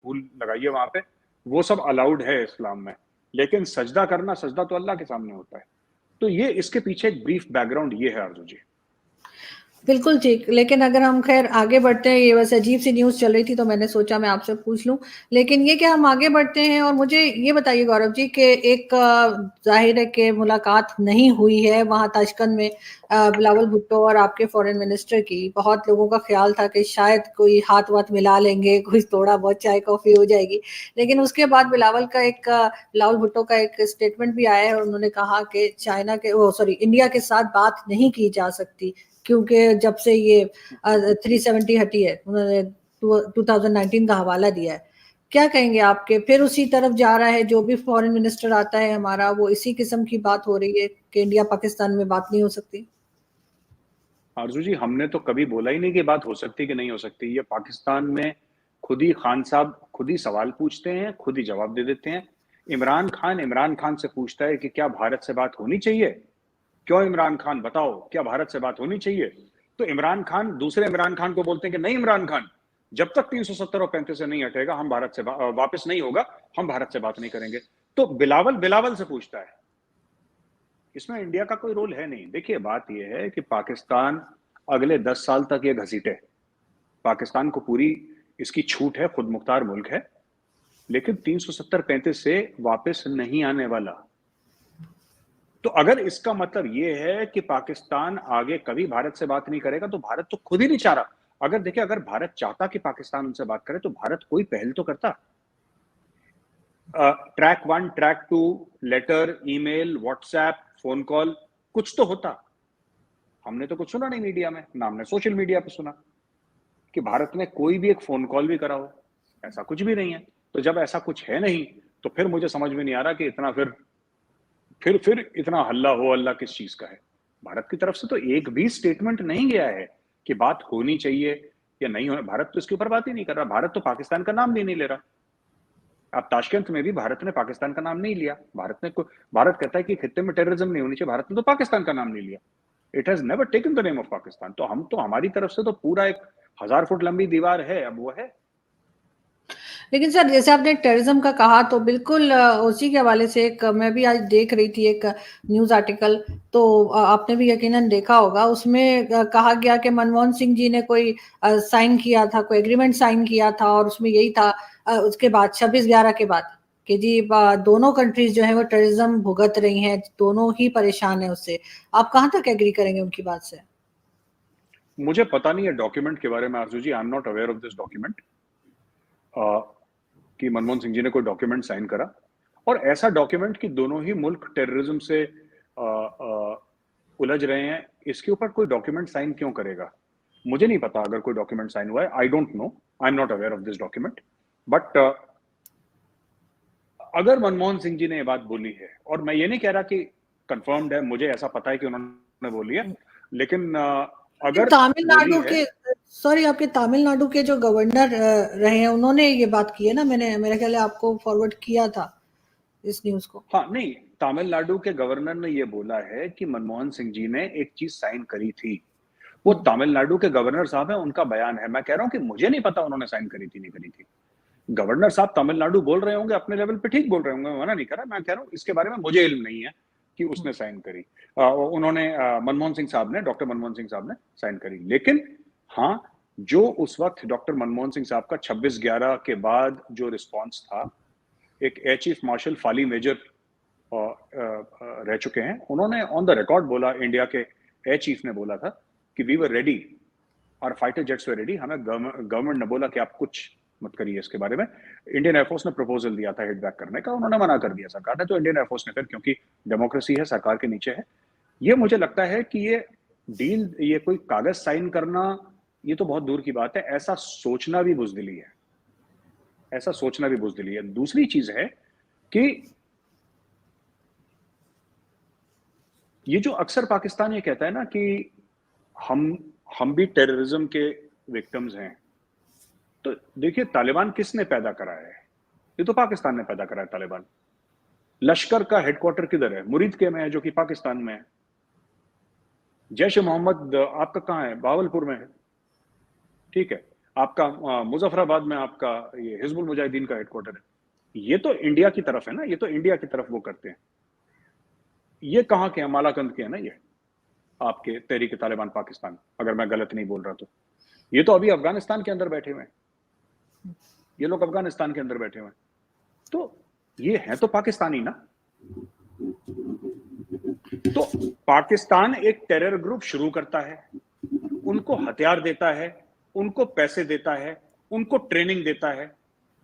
फूल लगाइए वहां पे, वो सब अलाउड है इस्लाम में। लेकिन सजदा करना, सजदा तो अल्लाह के सामने होता है। तो ये इसके पीछे एक ब्रीफ बैकग्राउंड ये है आरजू जी। बिल्कुल ठीक। लेकिन अगर हम खैर आगे बढ़ते हैं, ये बस अजीब सी न्यूज़ चल रही थी तो मैंने सोचा मैं आपसे पूछ लूं। लेकिन ये कि हम आगे बढ़ते हैं, और मुझे ये बताइए गौरव जी कि एक जाहिर है कि मुलाकात नहीं हुई है वहाँ ताशकंद में बिलावल भुट्टो और आपके फॉरेन मिनिस्टर की। बहुत लोगों का ख्याल था कि शायद कोई हाथ वाथ मिला लेंगे, कोई थोड़ा बहुत चाय कॉफी हो जाएगी। लेकिन उसके बाद बिलावल भुट्टो का एक स्टेटमेंट भी आया है, और उन्होंने कहा कि चाइना के वो सॉरी इंडिया के साथ बात नहीं की जा सकती, क्योंकि जब से ये 370 हटी है, उन्होंने 2019 का हवाला दिया है। क्या कहेंगे आपके? फिर उसी तरफ जा रहा है, जो भी फॉरेन मिनिस्टर आता है हमारा, वो इसी किस्म की बात हो रही है कि इंडिया पाकिस्तान में बात नहीं हो सकती। आरजू जी, हमने तो कभी बोला ही नहीं कि बात हो सकती कि नहीं हो सकती। ये पाकिस्तान में खुद ही खान साहब खुद ही सवाल पूछते हैं, खुद ही जवाब दे देते हैं। इमरान खान से पूछता है कि क्या भारत से बात होनी चाहिए? क्यों इमरान खान बताओ, क्या भारत से बात होनी चाहिए? तो इमरान खान दूसरे इमरान खान को बोलते हैं कि नहीं इमरान खान, जब तक 370 और 35 से नहीं हटेगा हम भारत से वापस नहीं होगा, हम भारत से बात नहीं करेंगे। तो बिलावल बिलावल से पूछता है। इसमें इंडिया का कोई रोल है नहीं। देखिए, बात यह है कि पाकिस्तान अगले 10 साल तक ये घसीटे। पाकिस्तान को पूरी इसकी छूट है, खुद मुख्तार मुल्क है, लेकिन 370-35 से वापस नहीं आने वाला। तो अगर इसका मतलब ये है कि पाकिस्तान आगे कभी भारत से बात नहीं करेगा, तो भारत तो खुद ही नहीं चाह रहा। अगर देखिए, अगर भारत चाहता कि पाकिस्तान उनसे बात करे तो भारत कोई पहल तो करता। Track 1, track 2, letter, email, WhatsApp, phone call, कुछ तो होता। हमने तो कुछ सुना नहीं मीडिया में, ना हमने सोशल मीडिया पे सुना कि भारत ने कोई भी एक फोन कॉल भी करा हो। ऐसा कुछ भी नहीं है। तो जब ऐसा कुछ है नहीं, तो फिर मुझे समझ में नहीं आ रहा कि इतना फिर इतना हल्ला हो अल्लाह किस चीज का है। भारत की तरफ से तो एक भी स्टेटमेंट नहीं गया है कि बात होनी चाहिए या नहीं होना। भारत तो इसके ऊपर बात ही नहीं कर रहा। भारत तो पाकिस्तान का नाम भी नहीं ले रहा। अब ताशकंद में भी भारत ने पाकिस्तान का नाम नहीं लिया। भारत कहता है कि खित्ते में टेररिज्म नहीं होनी चाहिए, भारत ने तो पाकिस्तान का नाम नहीं लिया। It has never taken the name of Pakistan. तो हम तो हमारी तरफ से तो पूरा एक 1000 फुट लंबी दीवार है, अब वो है। लेकिन सर, जैसे आपने टेररिज्म का कहा, तो बिल्कुल उसी के हवाले से एक मैं भी आज देख रही थी एक न्यूज़ आर्टिकल। तो आपने भी यकीनन देखा होगा, उसमें कहा गया कि मनमोहन सिंह जी ने कोई साइन किया था, कोई एग्रीमेंट साइन किया था, और उसमें यही था उसके बाद 26/11 के बाद कि जी दोनों कंट्रीज जो है वो टेररिज्म भुगत रही हैं, दोनों ही परेशान है उससे। आप कहाँ तक एग्री करेंगे उनकी बात से? मुझे पता नहीं है डॉक्यूमेंट के बारे में Aarzoo ji, I am not aware of this document कि मनमोहन सिंह जी ने कोई डॉक्यूमेंट साइन करा। और ऐसा डॉक्यूमेंट कि दोनों ही मुल्क टेररिज्म से उलझ रहे हैं, इसके ऊपर कोई डॉक्यूमेंट साइन क्यों करेगा? मुझे नहीं पता अगर कोई डॉक्यूमेंट साइन हुआ है। I don't know, I am not aware of this document. But अगर मनमोहन सिंह जी ने ये बात बोली है, और मैं ये नहीं कह रहा कि कंफर्म्ड है, मुझे ऐसा पता है कि उन्होंने बोली है, लेकिन अगर बोली तमिलनाडु है। के सॉरी आपके तमिलनाडु के जो गवर्नर रहे हैं, उन्होंने ये बात की है ना, मैंने मेरा ख्याल है आपको फॉरवर्ड किया था इस न्यूज़ को। हाँ, नहीं, तमिलनाडु के गवर्नर ने ये बोला है कि मनमोहन सिंह जी ने एक चीज साइन करी थी। वो हुँ। तमिलनाडु के गवर्नर साहब है, उनका बयान है। मैं कह रहा हूं कि मुझे नहीं पता उन्होंने साइन करी थी नहीं करी थी। गवर्नर साहब तमिलनाडु बोल रहे होंगे अपने लेवल पे, ठीक बोल रहे होंगे, मैं मना नहीं कर रहा। मैं कह रहा हूं इसके बारे में मुझे इल्म नहीं है कि उसने साइन करी। उन्होंने मनमोहन सिंह साहब ने, डॉक्टर मनमोहन सिंह साहब ने साइन करी। लेकिन हाँ, जो उस वक्त डॉक्टर मनमोहन सिंह साहब का 26/11 के बाद जो रिस्पॉन्स था, एक air chief marshal Fali Major रह चुके हैं, उन्होंने ऑन द रिकॉर्ड बोला, इंडिया के एयर चीफ ने बोला था कि वी वर रेडी, और फाइटर जेट्स वर रेडी। हमें गवर्नमेंट ने बोला कि आप कुछ मत करिए इसके बारे में। इंडियन एयरफोर्स ने प्रपोजल दिया था हिट बैक करने का, उन्होंने मना कर दिया सरकार ने। तो इंडियन एयरफोर्स ने फिर, क्योंकि डेमोक्रेसी है, सरकार के नीचे है, ये मुझे लगता है कि ये डील, ये कोई कागज साइन करना, ये तो बहुत दूर की बात है। ऐसा सोचना भी बुजदिली है, ऐसा सोचना भी बुजदिली है। दूसरी चीज है कि ये जो अक्सर पाकिस्तान ये कहता है ना कि हम हम भी टेररिज्म के विक्टिम्स हैं। तो देखिए, तालिबान किसने पैदा करा है? ये तो पाकिस्तान ने पैदा करा है तालिबान। लश्कर का हेडक्वार्टर किधर है? मुरीद के में है, जो कि पाकिस्तान में है। जैश ए मोहम्मद आपका कहाँ है? बावलपुर में है। ठीक है। आपका मुजफ्फराबाद में आपका ये हिजबुल मुजाहिदीन का हेडक्वार्टर है, ये तो इंडिया की तरफ है ना, ये तो इंडिया की तरफ वो करते हैं। ये कहाँ के हैं? मालाकंद के हैं ना ये, आपके तहरीक तालिबान पाकिस्तान, अगर मैं गलत नहीं बोल रहा तो। ये तो अभी अफगानिस्तान के अंदर बैठे हुए हैं, ये लोग अफगानिस्तान के अंदर बैठे हुए हैं। तो ये है तो पाकिस्तानी ना। तो पाकिस्तान एक टेरर ग्रुप शुरू करता है, उनको हथियार देता है, उनको पैसे देता है, उनको ट्रेनिंग देता है,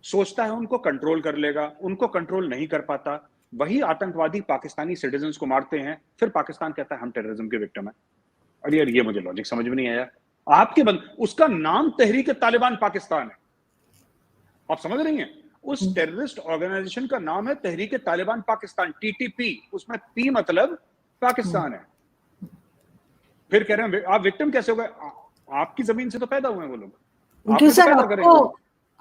सोचता है उनको कंट्रोल कर लेगा, उनको कंट्रोल नहीं कर पाता। वही आतंकवादी पाकिस्तानी सिटीजन्स को मारते हैं, फिर पाकिस्तान कहता है हम टेररिज्म के विक्टिम है। अरे यार, ये मुझे लॉजिक समझ में नहीं आया। आपके उसका नाम तहरीक तालिबान पाकिस्तान है, आप समझ रही हैं? उस टेररिस्ट ऑर्गेनाइजेशन का नाम है तहरीक तालिबान पाकिस्तान, टीटीपी, उसमें पी मतलब पाकिस्तान है। फिर कह रहे हैं आप विक्टिम कैसे हो गए? आपकी जमीन से तो पैदा हुए हैं वो लोग। क्यों सर,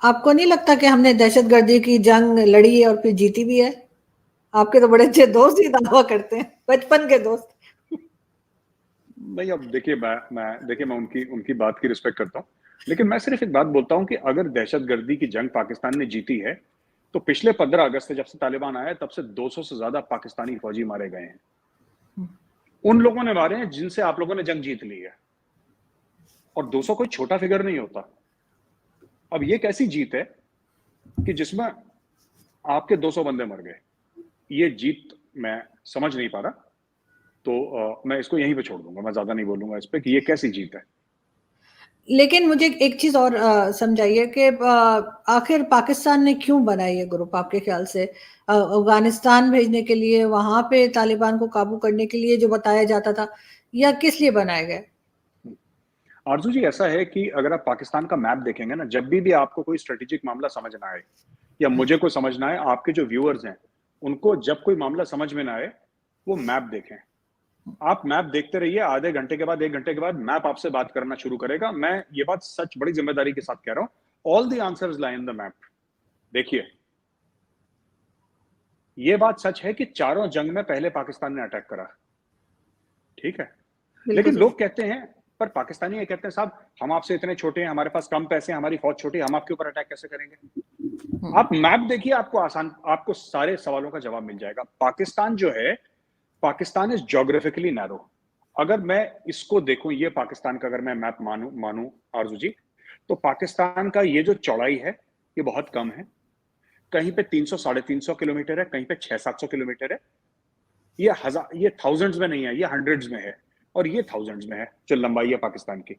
आपको नहीं लगता कि हमने दहशतगर्दी की जंग लड़ी है और फिर जीती भी है? आपके तो बड़े अच्छे दोस्त ही दावा करते हैं, बचपन के दोस्त। नहीं, अब देखिए, मैं उनकी बात की रिस्पेक्ट करता हूँ, लेकिन मैं सिर्फ एक बात बोलता हूँ कि अगर दहशतगर्दी की जंग पाकिस्तान ने जीती है, तो पिछले 15 अगस्त से जब से तालिबान आया तब से 200 से ज्यादा पाकिस्तानी फौजी मारे गए हैं। उन लोगों ने मारे हैं जिनसे आप लोगों ने जंग जीत ली है, और 200 कोई छोटा फिगर नहीं होता। अब ये कैसी जीत है कि जिसमें आपके 200 बंदे मर गए? ये जीत मैं समझ नहीं पा रहा, तो मैं इसको यहीं पे छोड़ दूंगा, मैं ज्यादा नहीं बोलूंगा इस पे कि ये कैसी जीत है। लेकिन मुझे एक चीज और समझाइए कि आखिर पाकिस्तान ने क्यों बनाया ये ग्रुप आपके ख्याल से? अफगानिस्तान भेजने के लिए, वहां पे तालिबान को काबू करने के लिए जो बताया जाता था, या किस लिए बनाया गया? आरजू जी, ऐसा है कि अगर आप पाकिस्तान का मैप देखेंगे ना, जब भी आपको कोई स्ट्रेटेजिक मामला समझ ना आए, या मुझे कोई समझ ना आए, आपके जो व्यूअर्स हैं उनको जब कोई मामला समझ में ना आए, वो मैप देखें। आप मैप देखते रहिए, आधे घंटे के बाद, 1 घंटे के बाद मैप आपसे बात करना शुरू करेगा। मैं ये बात सच बड़ी जिम्मेदारी के साथ कह रहा हूं, all the answers lie in the map. देखिए, ये बात सच है कि चारों जंग में पहले पाकिस्तान ने अटैक करा, ठीक है, लेकिन लोग कहते हैं, पर पाकिस्तानी ये कहते हैं साहब हम आपसे इतने छोटे हैं, हमारे पास कम पैसे हैं, हमारी फौज छोटी है, हम आपके ऊपर अटैक कैसे करेंगे? आप मैप देखिए, आपको सारे सवालों का जवाब मिल जाएगा। पाकिस्तान जो है, पाकिस्तान इज ज्योग्राफिकली नैरो। अगर मैं इसको देखूं, ये पाकिस्तान का अगर मैं मैप मानूं आरजू जी, तो पाकिस्तान का ये जो चौड़ाई है ये बहुत कम है। कहीं पे 300-350 किलोमीटर है, कहीं पे 600-700 किलोमीटर है। ये थाउजेंड्स में नहीं है, ये हंड्रेड्स में है, और ये थाउजेंड्स में है जो लंबाई है पाकिस्तान की।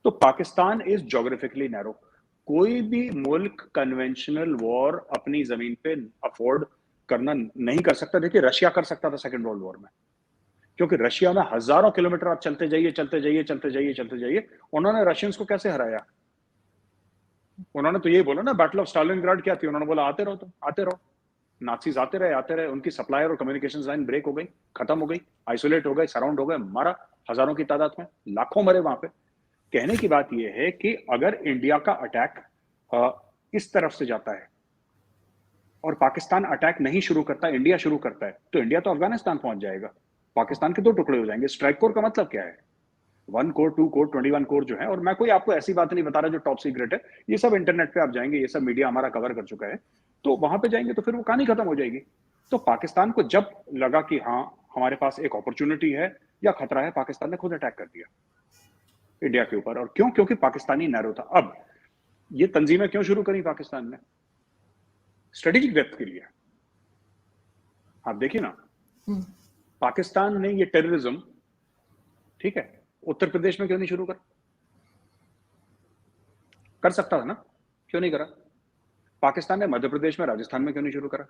तो पाकिस्तान इज ज्योग्राफिकली नैरो। कोई भी मुल्क कन्वेंशनल वॉर अपनी जमीन पे अफोर्ड करना नहीं कर सकता। देखिए, रशिया कर सकता था सेकेंड वर्ल्ड वॉर में, क्योंकि रशिया में हजारों किलोमीटर आप चलते जाइए, चलते जाइए, चलते जाइए, चलते जाइए। उन्होंने रशियंस को कैसे हराया? उन्होंने तो यही बोला ना, बैटल ऑफ स्टालिनग्राड क्या थी? उन्होंने बोला आते रहो, तुम आते रहो। नाजीज आते रहे, उनकी सप्लायर और कम्युनिकेशन लाइन ब्रेक हो गई, खत्म हो गई, आइसोलेट हो गए, सराउंड हो गए, मारा हजारों की तादाद में, लाखों मरे वहां पे। कहने की बात यह है कि अगर इंडिया का अटैक इस तरफ से जाता है और पाकिस्तान अटैक नहीं शुरू करता, इंडिया शुरू करता है, तो इंडिया तो अफगानिस्तान पहुंच जाएगा, पाकिस्तान के 2 टुकड़े हो जाएंगे। स्ट्राइक कोर का मतलब क्या है? 1 कोर, 2 कोर, 21 कोर जो है। और मैं कोई आपको ऐसी बात नहीं बता रहा जो टॉप सीक्रेट है, ये सब इंटरनेट पे आप जाएंगे, ये सब मीडिया हमारा कवर कर चुका है, तो वहां पे जाएंगे तो फिर वो कहानी खत्म हो जाएगी। तो पाकिस्तान को जब लगा कि हाँ हमारे पास एक अपॉर्चुनिटी है या खतरा है, पाकिस्तान ने खुद अटैक कर दिया इंडिया के ऊपर। और क्यों? क्योंकि पाकिस्तानी नैरो था। अब ये तंजीमें क्यों शुरू करी पाकिस्तान ने? स्ट्रेटेजिक डेप्थ के लिए। आप देखिए ना, पाकिस्तान ने ये टेररिज्म, ठीक है, उत्तर प्रदेश में क्यों नहीं शुरू कर सकता था ना, क्यों नहीं करा? पाकिस्तान ने मध्य प्रदेश में, राजस्थान में क्यों नहीं शुरू करा?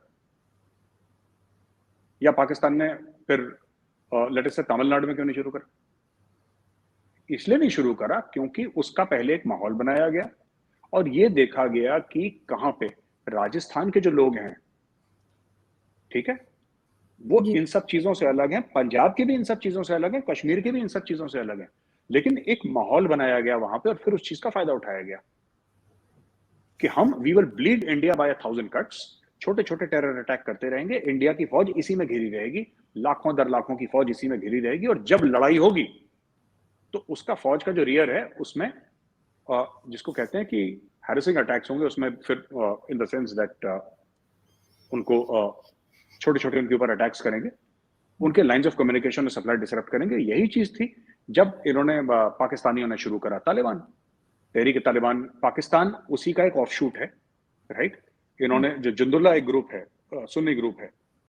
या पाकिस्तान ने फिर लेट्स से तमिलनाडु में क्यों नहीं शुरू करा? इसलिए नहीं शुरू करा क्योंकि उसका पहले एक माहौल बनाया गया और ये देखा गया कि कहां पे राजस्थान के जो लोग हैं, ठीक है, वो इन सब चीजों से अलग हैं, पंजाब के भी इन सब चीजों से अलग हैं, कश्मीर के भी इन सब चीजों से अलग हैं, लेकिन एक माहौल बनाया गया वहां पे और फिर उस चीज का फायदा उठाया गया कि हम we will bleed India by 1000 cuts. छोटे छोटे टेरर अटैक करते रहेंगे, इंडिया की फौज इसी में घिरी रहेगी, लाखों दर लाखों की फौज इसी में घिरी रहेगी, और जब लड़ाई होगी तो उसका फौज का जो रियर है उसमें जिसको कहते हैं कि हैरेसिंग अटैक्स होंगे, उसमें फिर इन द सेंस दैट उनको छोटे छोटे उनके ऊपर अटैक्स करेंगे, उनके लाइंस ऑफ कम्युनिकेशन में सप्लाई डिसरप्ट करेंगे। यही चीज थी जब इन्होंने पाकिस्तानियों ने शुरू करा तालिबान, तहरीक तालिबान पाकिस्तान उसी का एक ऑफशूट है, राइट। इन्होंने जो जुंदुल्ला एक ग्रुप है, सुन्नी ग्रुप है,